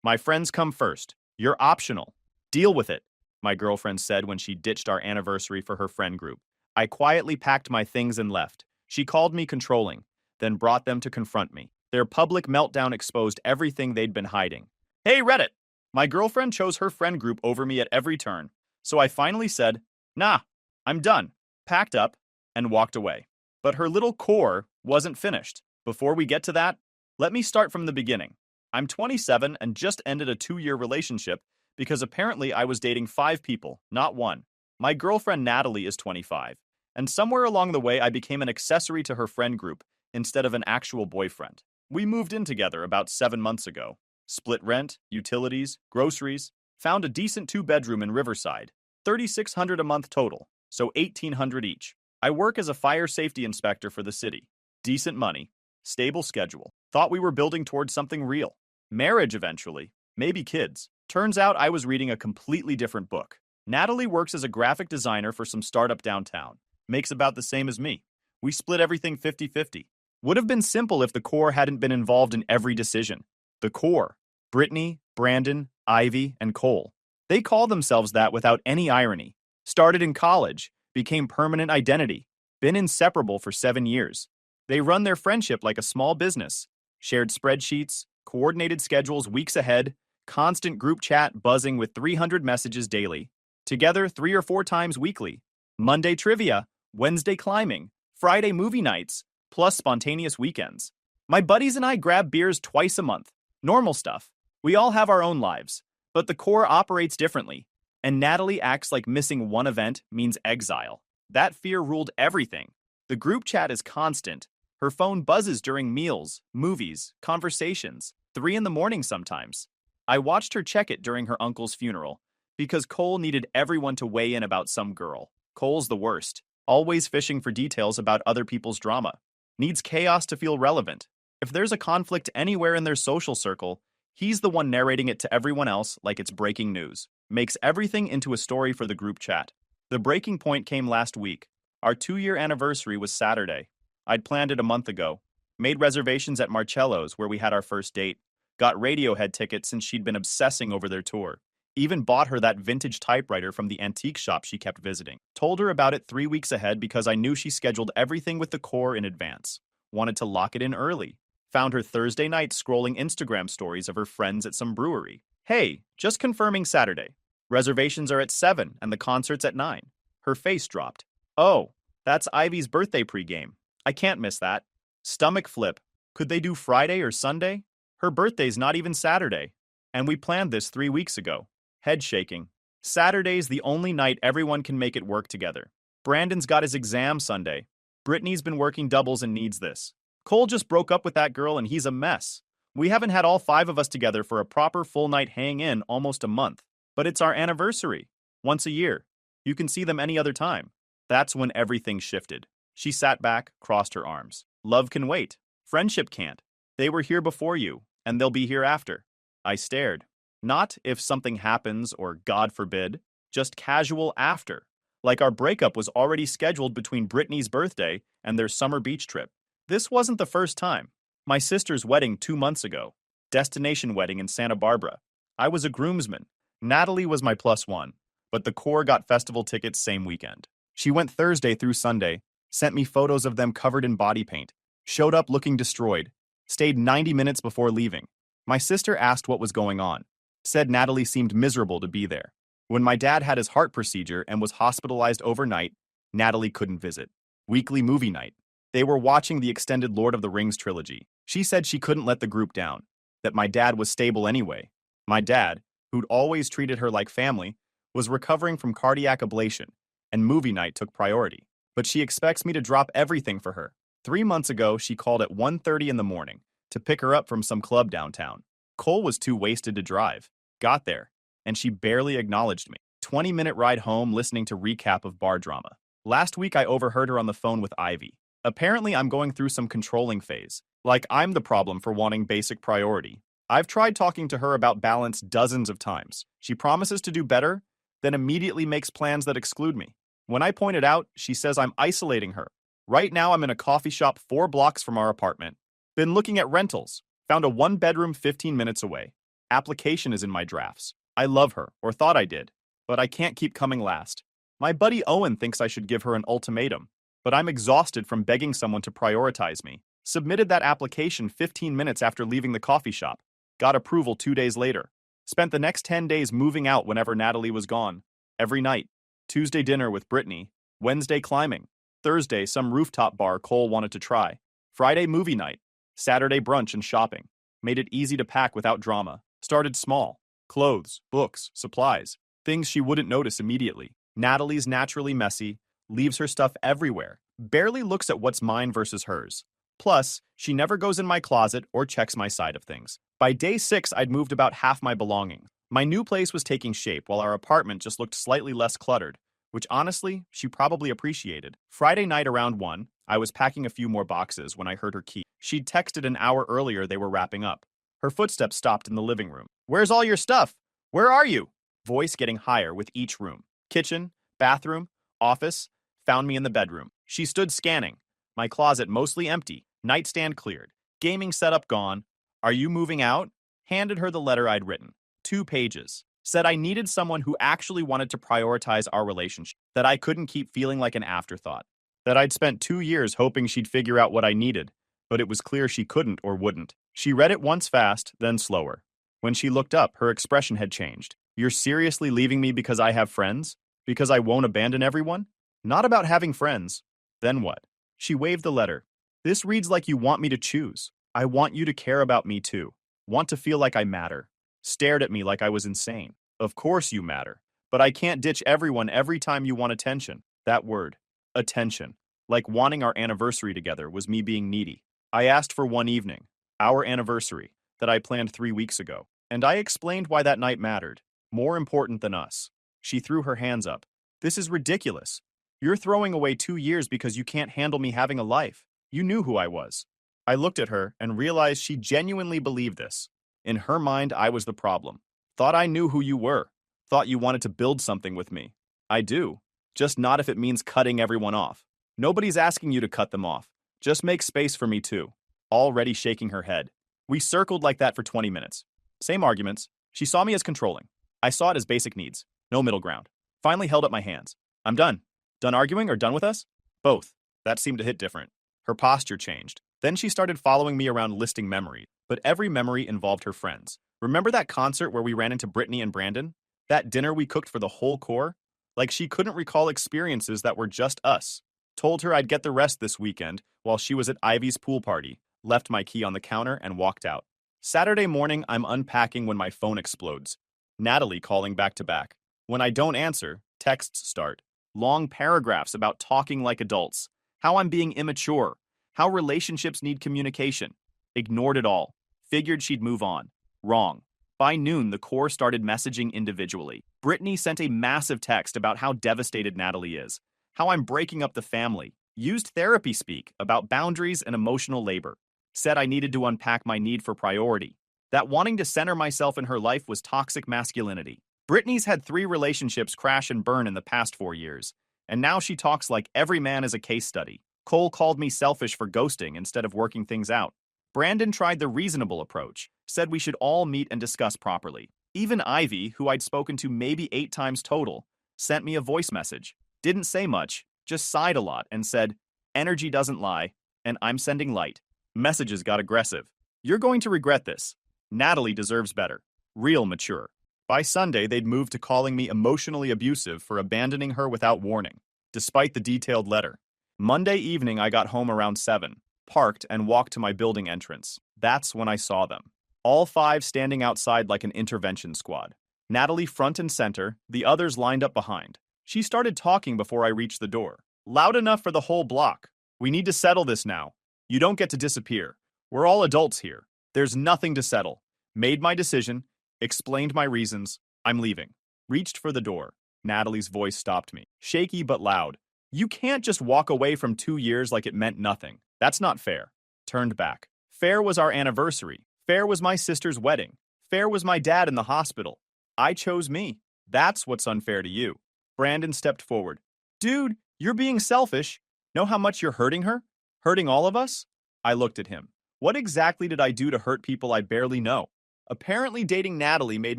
My friends come first. You're optional. Deal with it, my girlfriend said when she ditched our anniversary for her friend group. I quietly packed my things and left. She called me controlling, then brought them to confront me. Their public meltdown exposed everything they'd been hiding. Hey, Reddit! My girlfriend chose her friend group over me at every turn, so I finally said, nah, I'm done, packed up, and walked away. But her little core wasn't finished. Before we get to that, let me start from the beginning. I'm 27 and just ended a 2-year relationship because apparently I was dating 5 people, not one. My girlfriend Natalie is 25, and somewhere along the way I became an accessory to her friend group instead of an actual boyfriend. We moved in together about 7 months ago. Split rent, utilities, groceries, found a decent 2-bedroom in Riverside. $3,600 a month total, so $1,800 each. I work as a fire safety inspector for the city. Decent money, stable schedule. Thought we were building towards something real. Marriage eventually, maybe kids. Turns out I was reading a completely different book. Natalie works as a graphic designer for some startup downtown. Makes about the same as me. We split everything 50-50. Would have been simple if the core hadn't been involved in every decision. The core, Brittany, Brandon, Ivy, and Cole. They call themselves that without any irony. Started in college, became permanent identity, been inseparable for 7 years. They run their friendship like a small business. Shared spreadsheets, coordinated schedules weeks ahead, constant group chat buzzing with 300 messages daily. Together 3 or 4 times weekly. Monday trivia, Wednesday climbing, Friday movie nights, plus spontaneous weekends. My buddies and I grab beers twice a month. Normal stuff. We all have our own lives, but the core operates differently, and Natalie acts like missing one event means exile. That fear ruled everything. The group chat is constant. Her phone buzzes during meals, movies, conversations, 3 in the morning sometimes. I watched her check it during her uncle's funeral, because Cole needed everyone to weigh in about some girl. Cole's the worst, always fishing for details about other people's drama. Needs chaos to feel relevant. If there's a conflict anywhere in their social circle, he's the one narrating it to everyone else like it's breaking news. Makes everything into a story for the group chat. The breaking point came last week. Our 2-year anniversary was Saturday. I'd planned it a month ago. Made reservations at Marcello's where we had our first date. Got Radiohead tickets since she'd been obsessing over their tour. Even bought her that vintage typewriter from the antique shop she kept visiting. Told her about it 3 weeks ahead because I knew she scheduled everything with the core in advance. Wanted to lock it in early. Found her Thursday night scrolling Instagram stories of her friends at some brewery. Hey, just confirming Saturday. Reservations are at 7 and the concert's at 9. Her face dropped. Oh, that's Ivy's birthday pregame. I can't miss that. Stomach flip. Could they do Friday or Sunday? Her birthday's not even Saturday. And we planned this 3 weeks ago. Head shaking. Saturday's the only night everyone can make it work together. Brandon's got his exam Sunday. Brittany's been working doubles and needs this. Cole just broke up with that girl and he's a mess. We haven't had all 5 of us together for a proper full night hang in almost a month. But it's our anniversary. Once a year. You can see them any other time. That's when everything shifted. She sat back, crossed her arms. Love can wait. Friendship can't. They were here before you, and they'll be here after. I stared. Not if something happens or God forbid, just casual after. Like our breakup was already scheduled between Brittany's birthday and their summer beach trip. This wasn't the first time. My sister's wedding 2 months ago. Destination wedding in Santa Barbara. I was a groomsman. Natalie was my +1, but the core got festival tickets same weekend. She went Thursday through Sunday, sent me photos of them covered in body paint, showed up looking destroyed, stayed 90 minutes before leaving. My sister asked what was going on, said Natalie seemed miserable to be there. When my dad had his heart procedure and was hospitalized overnight, Natalie couldn't visit. Weekly movie night. They were watching the extended Lord of the Rings trilogy. She said she couldn't let the group down, that my dad was stable anyway. My dad, who'd always treated her like family, was recovering from cardiac ablation, and movie night took priority. But she expects me to drop everything for her. 3 months ago, she called at 1:30 in the morning to pick her up from some club downtown. Cole was too wasted to drive. Got there, and she barely acknowledged me. 20-minute ride home listening to recap of bar drama. Last week, I overheard her on the phone with Ivy. Apparently, I'm going through some controlling phase. Like I'm the problem for wanting basic priority. I've tried talking to her about balance dozens of times. She promises to do better, then immediately makes plans that exclude me. When I point it out, she says I'm isolating her. Right now, I'm in a coffee shop 4 blocks from our apartment. Been looking at rentals. Found a 1-bedroom 15 minutes away. Application is in my drafts. I love her, or thought I did, but I can't keep coming last. My buddy Owen thinks I should give her an ultimatum, but I'm exhausted from begging someone to prioritize me. Submitted that application 15 minutes after leaving the coffee shop. Got approval 2 days later. Spent the next 10 days moving out whenever Natalie was gone. Every night. Tuesday dinner with Brittany. Wednesday climbing. Thursday some rooftop bar Cole wanted to try. Friday movie night. Saturday brunch and shopping. Made it easy to pack without drama. Started small. Clothes, books, supplies. Things she wouldn't notice immediately. Natalie's naturally messy. Leaves her stuff everywhere. Barely looks at what's mine versus hers. Plus, she never goes in my closet or checks my side of things. By day 6, I'd moved about half my belongings. My new place was taking shape while our apartment just looked slightly less cluttered, which honestly, she probably appreciated. Friday night around 1, I was packing a few more boxes when I heard her key. She'd texted an hour earlier they were wrapping up. Her footsteps stopped in the living room. "Where's all your stuff? Where are you?" Voice getting higher with each room. Kitchen, bathroom, office, found me in the bedroom. She stood scanning. My closet mostly empty, nightstand cleared, gaming setup gone. "Are you moving out?" Handed her the letter I'd written. 2 pages. Said I needed someone who actually wanted to prioritize our relationship, that I couldn't keep feeling like an afterthought, that I'd spent 2 years hoping she'd figure out what I needed, but it was clear she couldn't or wouldn't. She read it once fast, then slower. When she looked up, her expression had changed. "You're seriously leaving me because I have friends? Because I won't abandon everyone? Not about having friends." Then what? She waved the letter. "This reads like you want me to choose. I want you to care about me too. Want to feel like I matter." Stared at me like I was insane. "Of course you matter. But I can't ditch everyone every time you want attention." That word. Attention. Like wanting our anniversary together was me being needy. I asked for one evening. Our anniversary. That I planned 3 weeks ago. And I explained why that night mattered. More important than us. She threw her hands up. "This is ridiculous. You're throwing away 2 years because you can't handle me having a life. You knew who I was." I looked at her and realized she genuinely believed this. In her mind, I was the problem. "Thought I knew who you were. Thought you wanted to build something with me." "I do. Just not if it means cutting everyone off." "Nobody's asking you to cut them off. Just make space for me too." Already shaking her head. We circled like that for 20 minutes. Same arguments. She saw me as controlling. I saw it as basic needs. No middle ground. Finally held up my hands. "I'm done." "Done arguing or done with us?" "Both." That seemed to hit different. Her posture changed. Then she started following me around listing memories, but every memory involved her friends. "Remember that concert where we ran into Brittany and Brandon? That dinner we cooked for the whole core?" Like she couldn't recall experiences that were just us. Told her I'd get the rest this weekend while she was at Ivy's pool party. Left my key on the counter and walked out. Saturday morning, I'm unpacking when my phone explodes. Natalie calling back to back. When I don't answer, texts start. Long paragraphs about talking like adults. How I'm being immature. How relationships need communication. Ignored it all. Figured she'd move on. Wrong. By noon, the core started messaging individually. Brittany sent a massive text about how devastated Natalie is. How I'm breaking up the family. Used therapy speak about boundaries and emotional labor. Said I needed to unpack my need for priority. That wanting to center myself in her life was toxic masculinity. Brittany's had 3 relationships crash and burn in the past 4 years. And now she talks like every man is a case study. Cole called me selfish for ghosting instead of working things out. Brandon tried the reasonable approach, said we should all meet and discuss properly. Even Ivy, who I'd spoken to maybe 8 times total, sent me a voice message. Didn't say much, just sighed a lot and said, "Energy doesn't lie, and I'm sending light." Messages got aggressive. "You're going to regret this. Natalie deserves better." Real mature. By Sunday, they'd moved to calling me emotionally abusive for abandoning her without warning, despite the detailed letter. Monday evening, I got home around 7, parked and walked to my building entrance. That's when I saw them. All 5 standing outside like an intervention squad. Natalie front and center, the others lined up behind. She started talking before I reached the door. "Loud enough for the whole block. We need to settle this now. You don't get to disappear. We're all adults here. There's nothing to settle. Made my decision, explained my reasons. I'm leaving." Reached for the door. Natalie's voice stopped me. Shaky but loud. "You can't just walk away from 2 years like it meant nothing. That's not fair." Turned back. Fair was our anniversary. Fair was my sister's wedding. Fair was my dad in the hospital. I chose me. That's what's unfair to you. Brandon stepped forward. "Dude, you're being selfish. Know how much you're hurting her? Hurting all of us?" I looked at him. What exactly did I do to hurt people I barely know? Apparently, dating Natalie made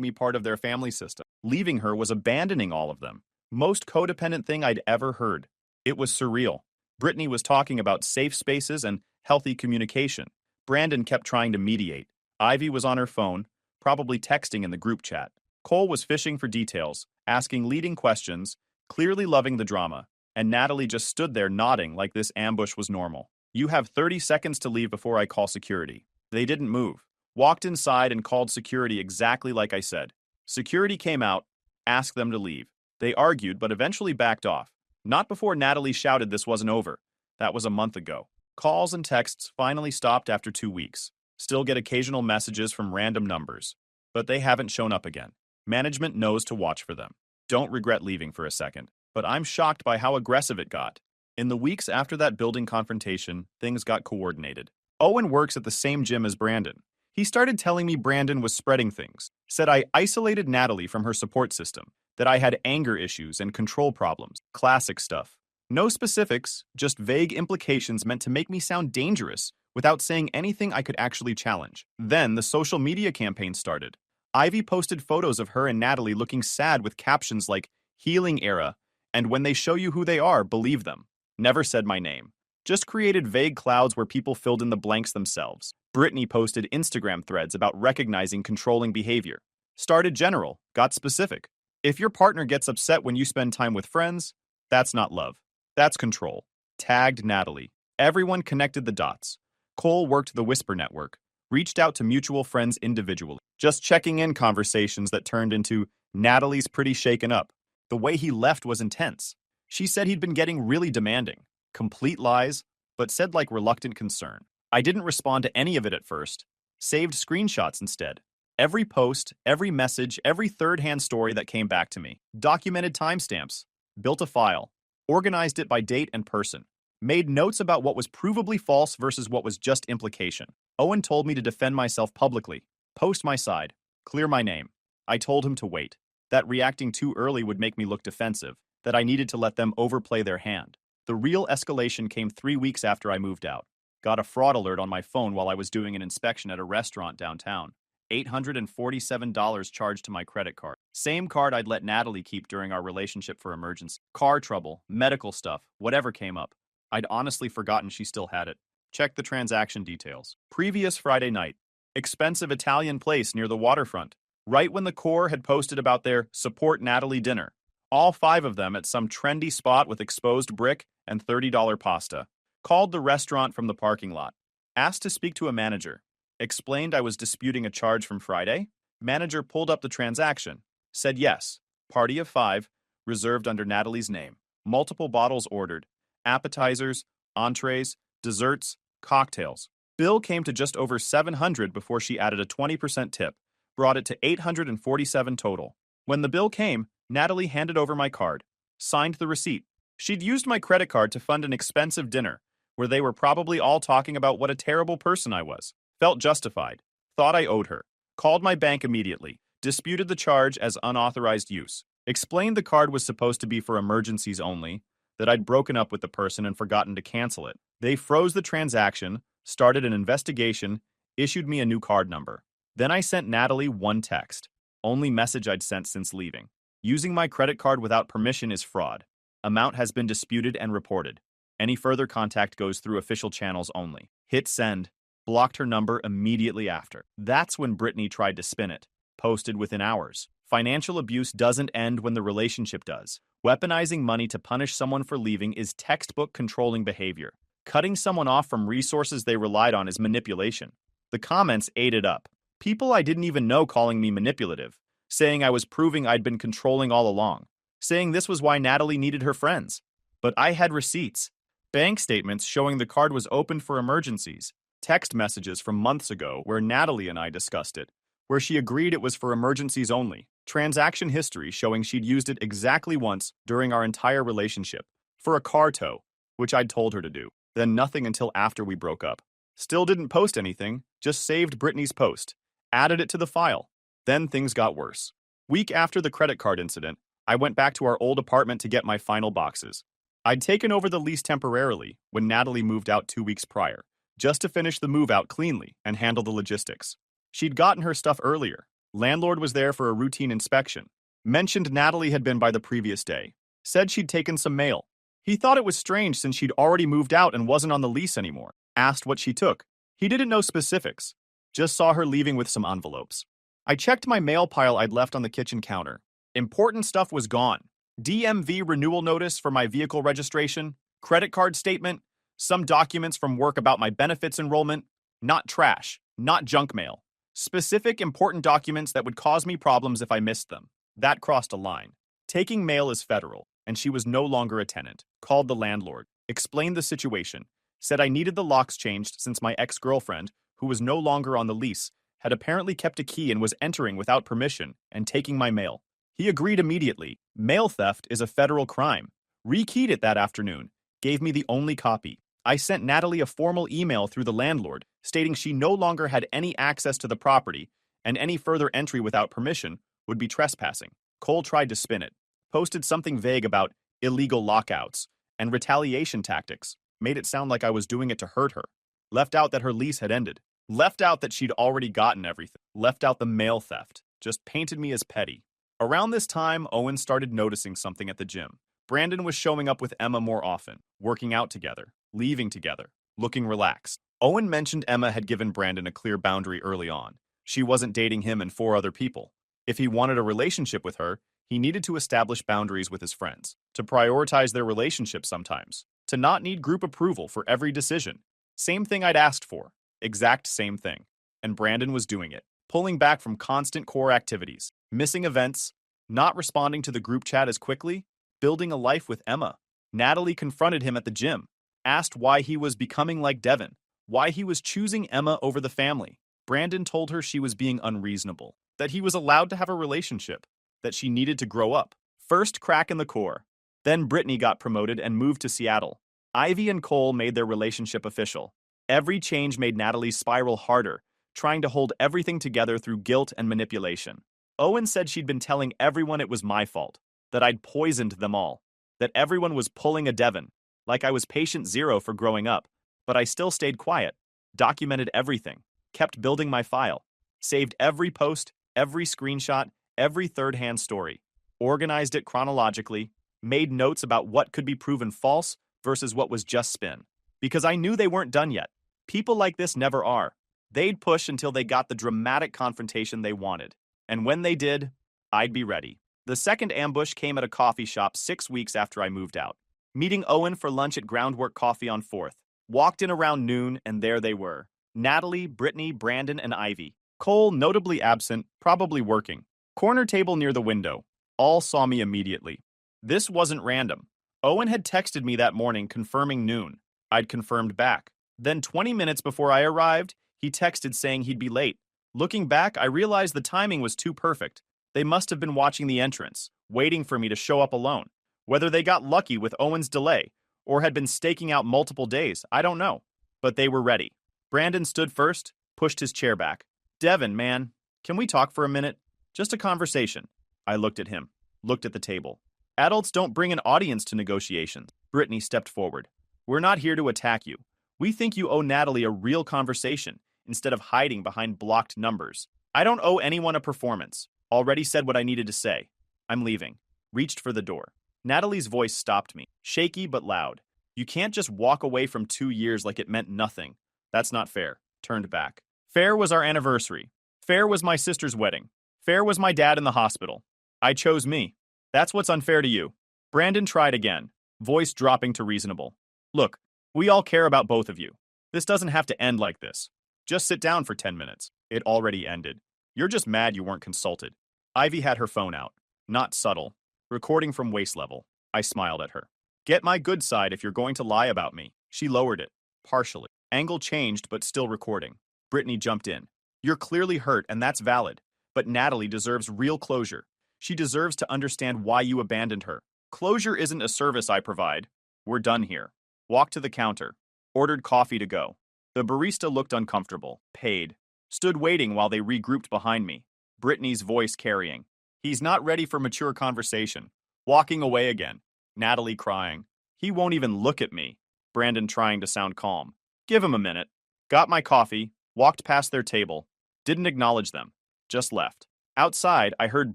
me part of their family system. Leaving her was abandoning all of them. Most codependent thing I'd ever heard. It was surreal. Brittany was talking about safe spaces and healthy communication. Brandon kept trying to mediate. Ivy was on her phone, probably texting in the group chat. Cole was fishing for details, asking leading questions, clearly loving the drama, and Natalie just stood there nodding like this ambush was normal. You have 30 seconds to leave before I call security. They didn't move. Walked inside and called security exactly like I said. Security came out, asked them to leave. They argued but eventually backed off. Not before Natalie shouted this wasn't over. That was a month ago. Calls and texts finally stopped after 2 weeks. Still get occasional messages from random numbers. But they haven't shown up again. Management knows to watch for them. Don't regret leaving for a second. But I'm shocked by how aggressive it got. In the weeks after that building confrontation, things got coordinated. Owen works at the same gym as Brandon. He started telling me Brandon was spreading things, said I isolated Natalie from her support system, that I had anger issues and control problems, classic stuff. No specifics, just vague implications meant to make me sound dangerous without saying anything I could actually challenge. Then the social media campaign started. Ivy posted photos of her and Natalie looking sad with captions like, healing era, and when they show you who they are, believe them. Never said my name. Just created vague clouds where people filled in the blanks themselves. Brittany posted Instagram threads about recognizing controlling behavior. Started general, got specific. If your partner gets upset when you spend time with friends, that's not love. That's control. Tagged Natalie. Everyone connected the dots. Cole worked the Whisper network. Reached out to mutual friends individually. Just checking in conversations that turned into Natalie's pretty shaken up. The way he left was intense. She said he'd been getting really demanding. Complete lies, but said like reluctant concern. I didn't respond to any of it at first. Saved screenshots instead. Every post, every message, every third-hand story that came back to me. Documented timestamps. Built a file. Organized it by date and person. Made notes about what was provably false versus what was just implication. Owen told me to defend myself publicly. Post my side. Clear my name. I told him to wait. That reacting too early would make me look defensive. That I needed to let them overplay their hand. The real escalation came 3 weeks after I moved out. Got a fraud alert on my phone while I was doing an inspection at a restaurant downtown. $847 charged to my credit card. Same card I'd let Natalie keep during our relationship for emergency. Car trouble, medical stuff, whatever came up. I'd honestly forgotten she still had it. Check the transaction details. Previous Friday night. Expensive Italian place near the waterfront. Right when the Corps had posted about their Support Natalie dinner. All 5 of them at some trendy spot with exposed brick and $30 pasta. Called the restaurant from the parking lot. Asked to speak to a manager. Explained I was disputing a charge from Friday. Manager pulled up the transaction. Said yes. Party of 5. Reserved under Natalie's name. Multiple bottles ordered. Appetizers, entrees, desserts, cocktails. Bill came to just over $700 before she added a 20% tip. Brought it to $847 total. When the bill came, Natalie handed over my card. Signed the receipt. She'd used my credit card to fund an expensive dinner, where they were probably all talking about what a terrible person I was. Felt justified. Thought I owed her. Called my bank immediately. Disputed the charge as unauthorized use. Explained the card was supposed to be for emergencies only, that I'd broken up with the person and forgotten to cancel it. They froze the transaction, started an investigation, issued me a new card number. Then I sent Natalie one text. Only message I'd sent since leaving. Using my credit card without permission is fraud. Amount has been disputed and reported. Any further contact goes through official channels only. Hit send. Blocked her number immediately after. That's when Brittany tried to spin it. Posted within hours. Financial abuse doesn't end when the relationship does. Weaponizing money to punish someone for leaving is textbook controlling behavior. Cutting someone off from resources they relied on is manipulation. The comments ate it up. People I didn't even know calling me manipulative, saying I was proving I'd been controlling all along, saying this was why Natalie needed her friends. But I had receipts, bank statements showing the card was opened for emergencies, text messages from months ago where Natalie and I discussed it, where she agreed it was for emergencies only, transaction history showing she'd used it exactly once during our entire relationship, for a car tow, which I'd told her to do, then nothing until after we broke up. Still didn't post anything, just saved Brittany's post. Added it to the file. Then things got worse. Week after the credit card incident, I went back to our old apartment to get my final boxes. I'd taken over the lease temporarily when Natalie moved out 2 weeks prior, just to finish the move out cleanly and handle the logistics. She'd gotten her stuff earlier. Landlord was there for a routine inspection. Mentioned Natalie had been by the previous day. Said she'd taken some mail. He thought it was strange since she'd already moved out and wasn't on the lease anymore. Asked what she took. He didn't know specifics. Just saw her leaving with some envelopes. I checked my mail pile I'd left on the kitchen counter. Important stuff was gone. DMV renewal notice for my vehicle registration, credit card statement, some documents from work about my benefits enrollment. Not trash, not junk mail. Specific important documents that would cause me problems if I missed them. That crossed a line. Taking mail is federal, and she was no longer a tenant. Called the landlord, explained the situation, said I needed the locks changed since my ex-girlfriend, who was no longer on the lease, had apparently kept a key and was entering without permission and taking my mail. He agreed immediately. Mail theft is a federal crime. Rekeyed it that afternoon. Gave me the only copy. I sent Natalie a formal email through the landlord stating she no longer had any access to the property and any further entry without permission would be trespassing. Cole tried to spin it. Posted something vague about illegal lockouts and retaliation tactics. Made it sound like I was doing it to hurt her. Left out that her lease had ended. Left out that she'd already gotten everything. Left out the mail theft. Just painted me as petty. Around this time, Owen started noticing something at the gym. Brandon was showing up with Emma more often, working out together, leaving together, looking relaxed. Owen mentioned Emma had given Brandon a clear boundary early on. She wasn't dating him and 4 other people. If he wanted a relationship with her, he needed to establish boundaries with his friends, to prioritize their relationship sometimes, to not need group approval for every decision. Same thing I'd asked for. Exact same thing. And Brandon was doing it, pulling back from constant core activities, missing events, not responding to the group chat as quickly, building a life with Emma. Natalie confronted him at the gym, asked why he was becoming like Devin, why he was choosing Emma over the family. Brandon told her she was being unreasonable, that he was allowed to have a relationship, that she needed to grow up. First crack in the core. Then Brittany got promoted and moved to Seattle. Ivy and Cole made their relationship official. Every change made Natalie spiral harder, trying to hold everything together through guilt and manipulation. Owen said she'd been telling everyone it was my fault, that I'd poisoned them all, that everyone was pulling a Devin, like I was patient zero for growing up, but I still stayed quiet, documented everything, kept building my file, saved every post, every screenshot, every third-hand story, organized it chronologically, made notes about what could be proven false versus what was just spin. Because I knew they weren't done yet. People like this never are. They'd push until they got the dramatic confrontation they wanted. And when they did, I'd be ready. The second ambush came at a coffee shop 6 weeks after I moved out. Meeting Owen for lunch at Groundwork Coffee on 4th. Walked in around noon, and there they were. Natalie, Brittany, Brandon, and Ivy. Cole, notably absent, probably working. Corner table near the window. All saw me immediately. This wasn't random. Owen had texted me that morning confirming noon. I'd confirmed back. Then 20 minutes before I arrived, he texted saying he'd be late. Looking back, I realized the timing was too perfect. They must have been watching the entrance, waiting for me to show up alone. Whether they got lucky with Owen's delay, or had been staking out multiple days, I don't know. But they were ready. Brandon stood first, pushed his chair back. Devin, man, can we talk for a minute? Just a conversation. I looked at him, looked at the table. Adults don't bring an audience to negotiations. Brittany stepped forward. We're not here to attack you. We think you owe Natalie a real conversation instead of hiding behind blocked numbers. I don't owe anyone a performance. Already said what I needed to say. I'm leaving. Reached for the door. Natalie's voice stopped me, shaky but loud. You can't just walk away from 2 years like it meant nothing. That's not fair. Turned back. Fair was our anniversary. Fair was my sister's wedding. Fair was my dad in the hospital. I chose me. That's what's unfair to you. Brandon tried again, voice dropping to reasonable. Look, we all care about both of you. This doesn't have to end like this. Just sit down for 10 minutes. It already ended. You're just mad you weren't consulted. Ivy had her phone out. Not subtle. Recording from waist level. I smiled at her. Get my good side if you're going to lie about me. She lowered it. Partially. Angle changed but still recording. Brittany jumped in. You're clearly hurt and that's valid. But Natalie deserves real closure. She deserves to understand why you abandoned her. Closure isn't a service I provide. We're done here. Walked to the counter. Ordered coffee to go. The barista looked uncomfortable. Paid. Stood waiting while they regrouped behind me. Brittany's voice carrying. He's not ready for mature conversation. Walking away again. Natalie crying. He won't even look at me. Brandon trying to sound calm. Give him a minute. Got my coffee. Walked past their table. Didn't acknowledge them. Just left. Outside, I heard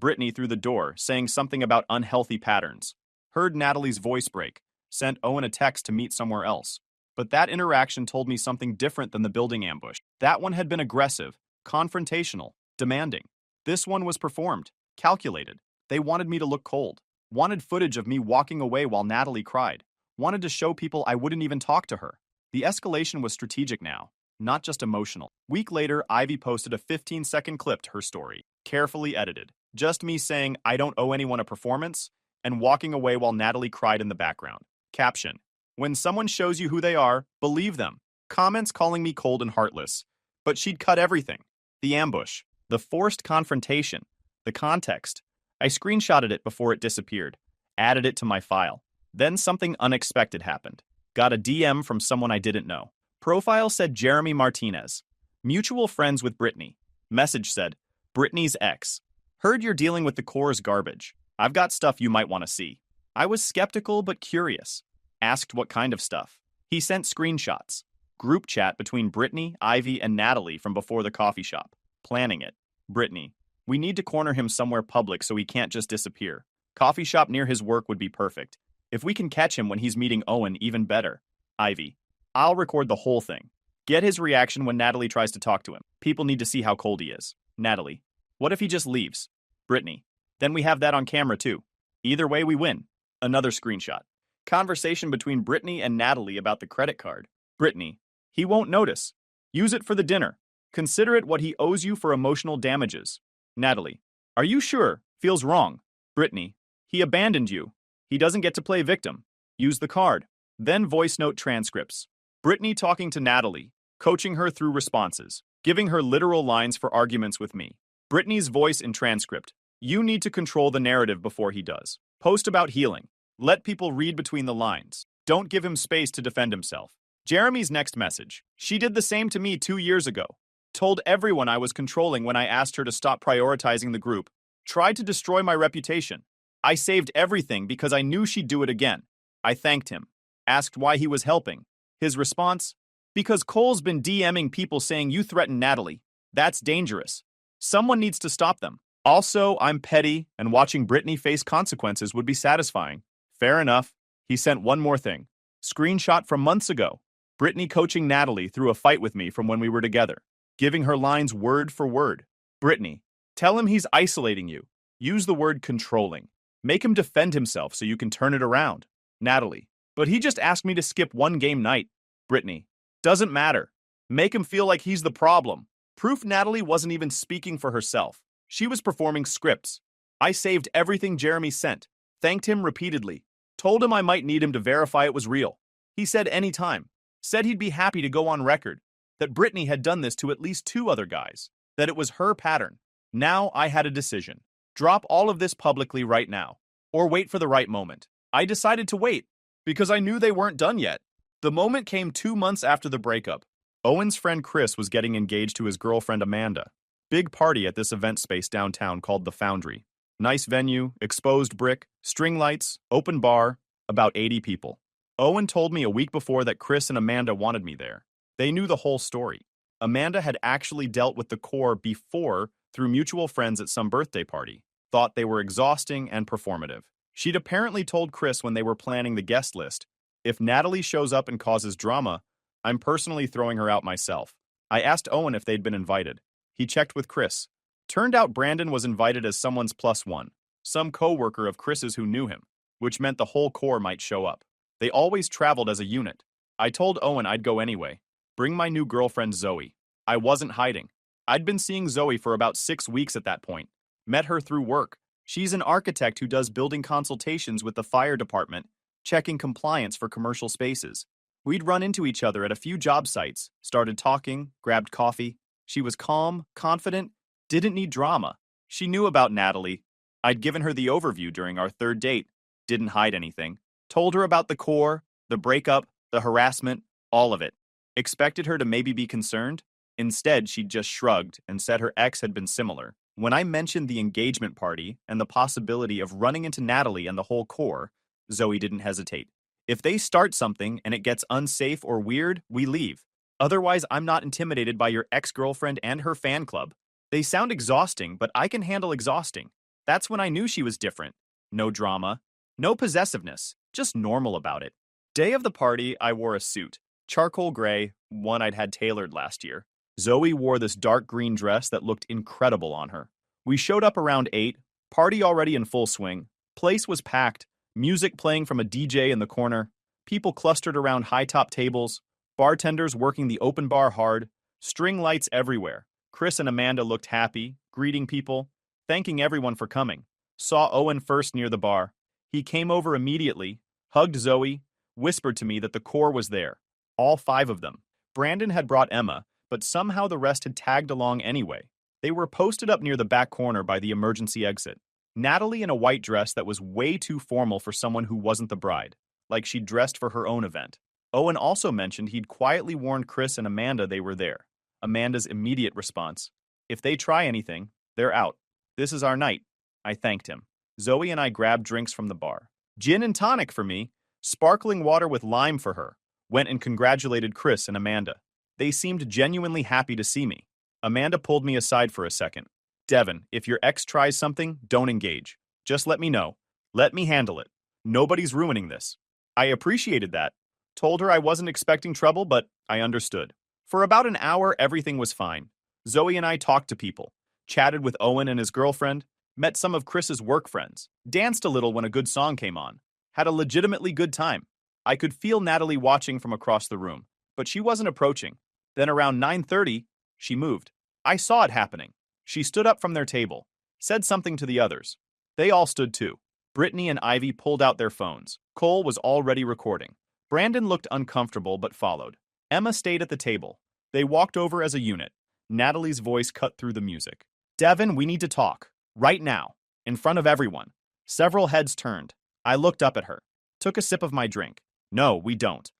Brittany through the door saying something about unhealthy patterns. Heard Natalie's voice break. Sent Owen a text to meet somewhere else. But that interaction told me something different than the building ambush. That one had been aggressive, confrontational, demanding. This one was performed, calculated. They wanted me to look cold. Wanted footage of me walking away while Natalie cried. Wanted to show people I wouldn't even talk to her. The escalation was strategic now, not just emotional. Week later, Ivy posted a 15-second clip to her story, carefully edited. Just me saying I don't owe anyone a performance, and walking away while Natalie cried in the background. Caption: when someone shows you who they are, believe them. Comments calling me cold and heartless. But she'd cut everything. The ambush, the forced confrontation, the context. I screenshotted it before it disappeared, added it to my file. Then something unexpected happened. Got a DM from someone I didn't know. Profile said Jeremy Martinez. Mutual friends with Brittany. Message said, Brittany's ex. Heard you're dealing with the core's garbage. I've got stuff you might want to see. I was skeptical but curious. Asked what kind of stuff. He sent screenshots. Group chat between Brittany, Ivy, and Natalie from before the coffee shop. Planning it. Brittany: we need to corner him somewhere public so he can't just disappear. Coffee shop near his work would be perfect. If we can catch him when he's meeting Owen, even better. Ivy: I'll record the whole thing. Get his reaction when Natalie tries to talk to him. People need to see how cold he is. Natalie: what if he just leaves? Brittany: then we have that on camera too. Either way, we win. Another screenshot. Conversation between Brittany and Natalie about the credit card. Brittany: he won't notice. Use it for the dinner. Consider it what he owes you for emotional damages. Natalie: are you sure? Feels wrong. Brittany: he abandoned you. He doesn't get to play victim. Use the card. Then voice note transcripts. Brittany talking to Natalie, coaching her through responses, giving her literal lines for arguments with me. Brittany's voice in transcript. You need to control the narrative before he does. Post about healing. Let people read between the lines. Don't give him space to defend himself. Jeremy's next message. She did the same to me 2 years ago. Told everyone I was controlling when I asked her to stop prioritizing the group. Tried to destroy my reputation. I saved everything because I knew she'd do it again. I thanked him. Asked why he was helping. His response: because Cole's been DMing people saying you threatened Natalie. That's dangerous. Someone needs to stop them. Also, I'm petty, and watching Brittany face consequences would be satisfying. Fair enough. He sent one more thing. Screenshot from months ago. Brittany coaching Natalie through a fight with me from when we were together. Giving her lines word for word. Brittany: tell him he's isolating you. Use the word controlling. Make him defend himself so you can turn it around. Natalie: but he just asked me to skip one game night. Brittany: doesn't matter. Make him feel like he's the problem. Proof Natalie wasn't even speaking for herself. She was performing scripts. I saved everything Jeremy sent. Thanked him repeatedly. Told him I might need him to verify it was real. He said anytime. Said he'd be happy to go on record. That Brittany had done this to at least 2 other guys. That it was her pattern. Now I had a decision. Drop all of this publicly right now. Or wait for the right moment. I decided to wait. Because I knew they weren't done yet. The moment came 2 months after the breakup. Owen's friend Chris was getting engaged to his girlfriend Amanda. Big party at this event space downtown called The Foundry. Nice venue, exposed brick, string lights, open bar, about 80 people. Owen told me a week before that Chris and Amanda wanted me there. They knew the whole story. Amanda had actually dealt with the core before through mutual friends at some birthday party. Thought they were exhausting and performative. She'd apparently told Chris when they were planning the guest list, if Natalie shows up and causes drama, I'm personally throwing her out myself. I asked Owen if they'd been invited. He checked with Chris. Turned out Brandon was invited as someone's +1, some co-worker of Chris's who knew him, which meant the whole core might show up. They always traveled as a unit. I told Owen I'd go anyway. Bring my new girlfriend Zoe. I wasn't hiding. I'd been seeing Zoe for about 6 weeks at that point. Met her through work. She's an architect who does building consultations with the fire department, checking compliance for commercial spaces. We'd run into each other at a few job sites, started talking, grabbed coffee. She was calm, confident, didn't need drama. She knew about Natalie. I'd given her the overview during our 3rd date. Didn't hide anything. Told her about the core, the breakup, the harassment, all of it. Expected her to maybe be concerned. Instead, she just shrugged and said her ex had been similar. When I mentioned the engagement party and the possibility of running into Natalie and the whole core, Zoe didn't hesitate. If they start something and it gets unsafe or weird, we leave. Otherwise, I'm not intimidated by your ex-girlfriend and her fan club. They sound exhausting, but I can handle exhausting. That's when I knew she was different. No drama, no possessiveness, just normal about it. Day of the party, I wore a suit. Charcoal gray, one I'd had tailored last year. Zoe wore this dark green dress that looked incredible on her. We showed up around 8, party already in full swing. Place was packed, music playing from a DJ in the corner, people clustered around high-top tables, bartenders working the open bar hard, string lights everywhere. Chris and Amanda looked happy, greeting people, thanking everyone for coming. Saw Owen first near the bar. He came over immediately, hugged Zoe, whispered to me that the core was there. All 5 of them. Brandon had brought Emma, but somehow the rest had tagged along anyway. They were posted up near the back corner by the emergency exit. Natalie in a white dress that was way too formal for someone who wasn't the bride, like she'd dressed for her own event. Owen also mentioned he'd quietly warned Chris and Amanda they were there. Amanda's immediate response, "If they try anything, they're out. This is our night." I thanked him. Zoe and I grabbed drinks from the bar. Gin and tonic for me, sparkling water with lime for her. Went and congratulated Chris and Amanda. They seemed genuinely happy to see me. Amanda pulled me aside for a second. "Devin, if your ex tries something, don't engage. Just let me know. Let me handle it. Nobody's ruining this." I appreciated that. Told her I wasn't expecting trouble, but I understood. For about an hour, everything was fine. Zoe and I talked to people, chatted with Owen and his girlfriend, met some of Chris's work friends, danced a little when a good song came on, had a legitimately good time. I could feel Natalie watching from across the room, but she wasn't approaching. Then around 9:30, she moved. I saw it happening. She stood up from their table, said something to the others. They all stood too. Brittany and Ivy pulled out their phones. Cole was already recording. Brandon looked uncomfortable but followed. Emma stayed at the table. They walked over as a unit. Natalie's voice cut through the music. "Devin, we need to talk. Right now. In front of everyone." Several heads turned. I looked up at her. Took a sip of my drink. "No, we don't.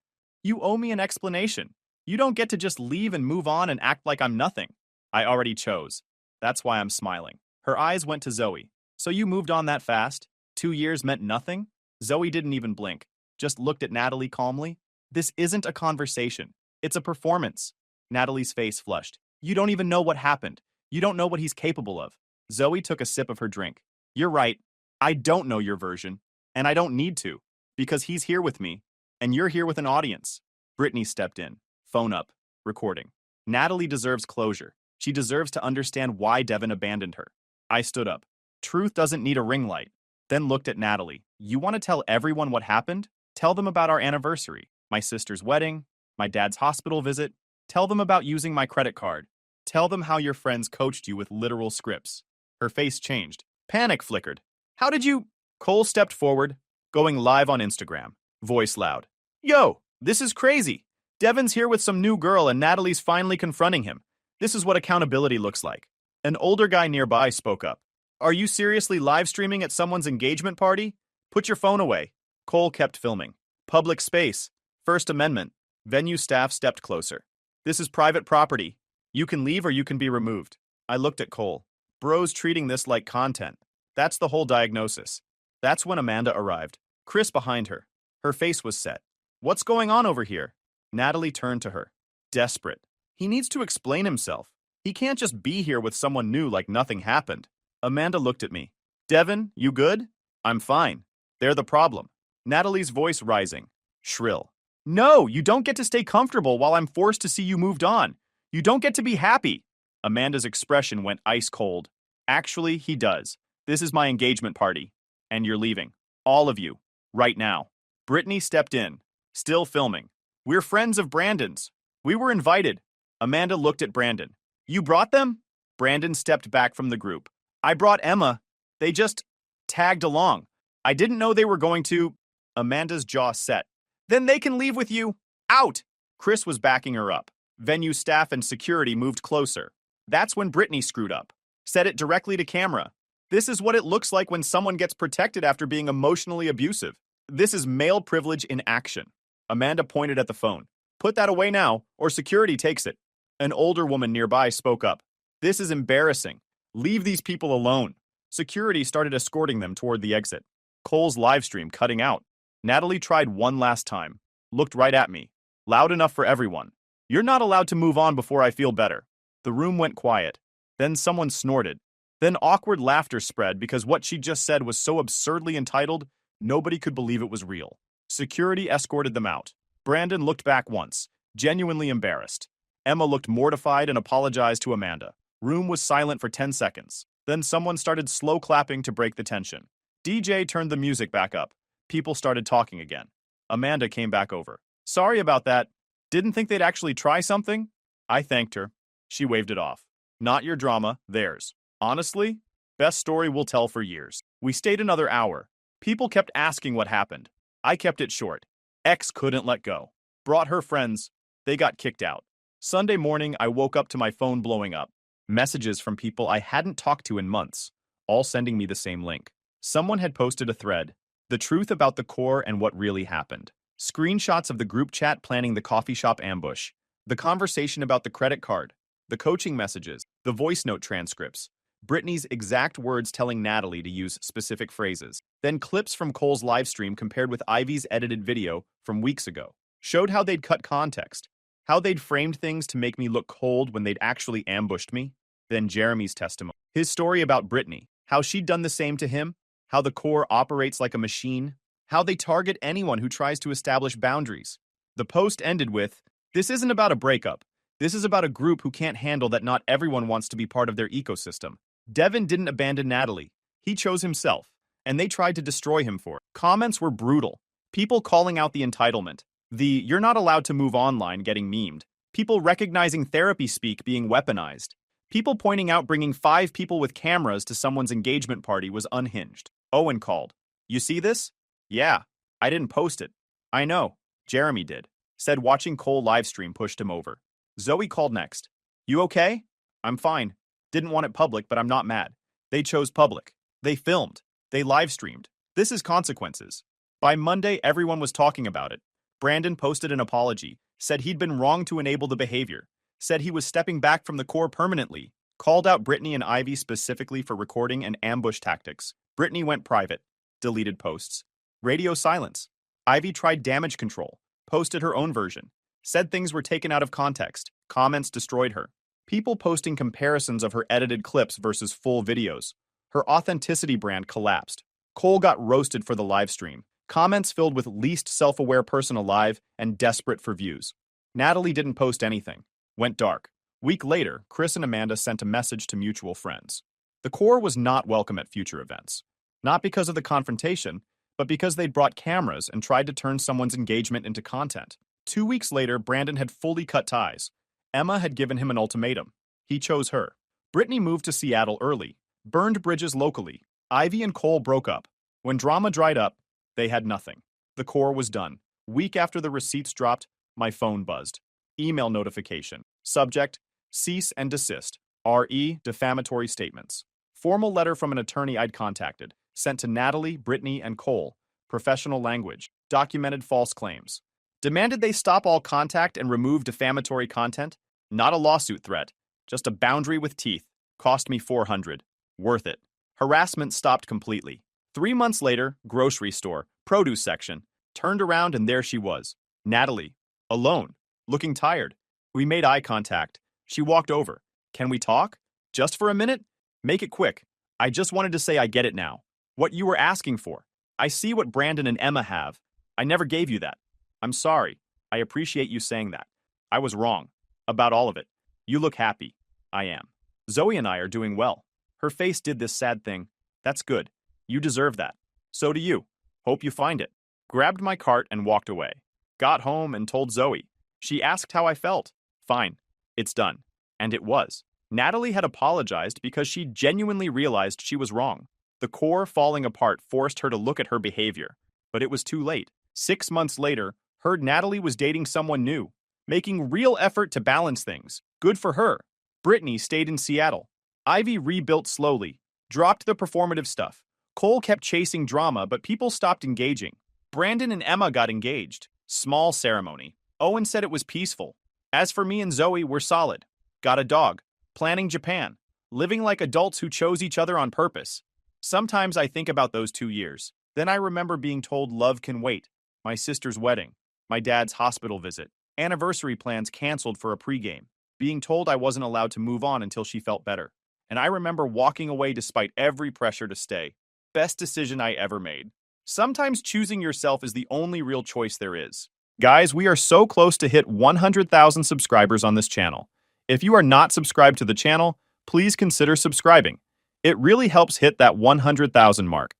You owe me an explanation. You don't get to just leave and move on and act like I'm nothing." I already chose. That's why I'm smiling. Her eyes went to Zoe. "So you moved on that fast? 2 years meant nothing?" Zoe didn't even blink. Just looked at Natalie calmly. "This isn't a conversation. It's a performance." Natalie's face flushed. "You don't even know what happened. You don't know what he's capable of." Zoe took a sip of her drink. "You're right. I don't know your version. And I don't need to. Because he's here with me. And you're here with an audience." Brittany stepped in. Phone up. Recording. Natalie deserves closure. She deserves to understand why Devin abandoned her. I stood up. Truth doesn't need a ring light. Then looked at Natalie. "You want to tell everyone what happened? Tell them about our anniversary, my sister's wedding, my dad's hospital visit. Tell them about using my credit card. Tell them how your friends coached you with literal scripts." Her face changed. Panic flickered. "How did you—" Cole stepped forward, going live on Instagram. Voice loud. "Yo, this is crazy. Devin's here with some new girl and Natalie's finally confronting him. This is what accountability looks like." An older guy nearby spoke up. "Are you seriously live streaming at someone's engagement party? Put your phone away." Cole kept filming. "Public space. First Amendment." Venue staff stepped closer. "This is private property. You can leave or you can be removed." I looked at Cole. Bro's treating this like content. That's the whole diagnosis. That's when Amanda arrived. Chris behind her. Her face was set. "What's going on over here?" Natalie turned to her. Desperate. He needs to explain himself. He can't just be here with someone new like nothing happened. Amanda looked at me. "Devin, you good?" "I'm fine." "They're the problem." Natalie's voice rising. Shrill. "No, you don't get to stay comfortable while I'm forced to see you moved on. You don't get to be happy." Amanda's expression went ice cold. "Actually, he does. This is my engagement party. And you're leaving. All of you. Right now." Brittany stepped in. Still filming. "We're friends of Brandon's. We were invited." Amanda looked at Brandon. "You brought them?" Brandon stepped back from the group. "I brought Emma. They just tagged along. I didn't know they were going to—" Amanda's jaw set. "Then they can leave with you. Out!" Chris was backing her up. Venue staff and security moved closer. That's when Brittany screwed up. Said it directly to camera. "This is what it looks like when someone gets protected after being emotionally abusive. This is male privilege in action." Amanda pointed at the phone. "Put that away now, or security takes it." An older woman nearby spoke up. "This is embarrassing. Leave these people alone." Security started escorting them toward the exit. Cole's livestream cutting out. Natalie tried one last time. Looked right at me. Loud enough for everyone. You're not allowed to move on before I feel better. The room went quiet. Then someone snorted. Then awkward laughter spread because what she just said was so absurdly entitled, nobody could believe it was real. Security escorted them out. Brandon looked back once, genuinely embarrassed. Emma looked mortified and apologized to Amanda. Room was silent for 10 seconds. Then someone started slow clapping to break the tension. DJ turned the music back up. People started talking again. Amanda came back over. Sorry about that. Didn't think they'd actually try something? I thanked her. She waved it off. Not your drama, theirs. Honestly, best story we'll tell for years. We stayed another hour. People kept asking what happened. I kept it short. X couldn't let go. Brought her friends. They got kicked out. Sunday morning, I woke up to my phone blowing up. Messages from people I hadn't talked to in months, all sending me the same link. Someone had posted a thread. The truth about the core and what really happened. Screenshots of the group chat planning the coffee shop ambush. The conversation about the credit card. The coaching messages. The voice note transcripts. Brittany's exact words telling Natalie to use specific phrases. Then clips from Cole's livestream compared with Ivy's edited video from weeks ago. Showed how they'd cut context. How they'd framed things to make me look cold when they'd actually ambushed me. Then Jeremy's testimony. His story about Brittany. How she'd done the same to him. How the core operates like a machine. How they target anyone who tries to establish boundaries. The post ended with, "This isn't about a breakup. This is about a group who can't handle that not everyone wants to be part of their ecosystem." Devin didn't abandon Natalie. He chose himself, and they tried to destroy him for it. Comments were brutal. People calling out the entitlement. The "you're not allowed to move on" line getting memed. People recognizing therapy speak being weaponized. People pointing out bringing 5 people with cameras to someone's engagement party was unhinged. Owen called. "You see this?" "Yeah. I didn't post it." "I know. Jeremy did." Said watching Cole livestream pushed him over. Zoe called next. "You okay?" "I'm fine. Didn't want it public, but I'm not mad. They chose public. They filmed. They livestreamed. This is consequences." By Monday, everyone was talking about it. Brandon posted an apology, said he'd been wrong to enable the behavior, said he was stepping back from the core permanently, called out Brittany and Ivy specifically for recording and ambush tactics. Brittany went private, deleted posts. Radio silence. Ivy tried damage control, posted her own version, said things were taken out of context, comments destroyed her. People posting comparisons of her edited clips versus full videos. Her authenticity brand collapsed. Cole got roasted for the live stream. Comments filled with least self-aware person alive and desperate for views. Natalie didn't post anything. Went dark. Week later, Chris and Amanda sent a message to mutual friends. The core was not welcome at future events. Not because of the confrontation, but because they'd brought cameras and tried to turn someone's engagement into content. 2 weeks later, Brandon had fully cut ties. Emma had given him an ultimatum. He chose her. Brittany moved to Seattle early, burned bridges locally. Ivy and Cole broke up. When drama dried up, they had nothing. The core was done. Week after the receipts dropped, my phone buzzed. Email notification. Subject, cease and desist. RE, defamatory statements. Formal letter from an attorney I'd contacted, sent to Natalie, Brittany, and Cole. Professional language. Documented false claims. Demanded they stop all contact and remove defamatory content. Not a lawsuit threat. Just a boundary with teeth. Cost me $400. Worth it. Harassment stopped completely. 3 months later, grocery store, produce section. Turned around and there she was. Natalie. Alone. Looking tired. We made eye contact. She walked over. "Can we talk? Just for a minute? Make it quick. I just wanted to say I get it now. What you were asking for. I see what Brandon and Emma have. I never gave you that. I'm sorry. I appreciate you saying that. I was wrong. About all of it. You look happy." I am. Zoe and I are doing well. Her face did this sad thing. That's good. You deserve that. So do you. Hope you find it. Grabbed my cart and walked away. Got home and told Zoe. She asked how I felt. Fine. It's done. And it was. Natalie had apologized because she genuinely realized she was wrong. The core falling apart forced her to look at her behavior. But it was too late. 6 months later, heard Natalie was dating someone new. Making real effort to balance things. Good for her. Brittany stayed in Seattle. Ivy rebuilt slowly. Dropped the performative stuff. Cole kept chasing drama, but people stopped engaging. Brandon and Emma got engaged. Small ceremony. Owen said it was peaceful. As for me and Zoe, we're solid. Got a dog. Planning Japan. Living like adults who chose each other on purpose. Sometimes I think about those 2 years. Then I remember being told love can wait. My sister's wedding. My dad's hospital visit. anniversary plans canceled for a pregame, being told I wasn't allowed to move on until she felt better. And I remember walking away despite every pressure to stay. Best decision I ever made. Sometimes choosing yourself is the only real choice there is. Guys, we are so close to hit 100,000 subscribers on this channel. If you are not subscribed to the channel, please consider subscribing. It really helps hit that 100,000 mark.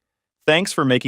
Thanks for making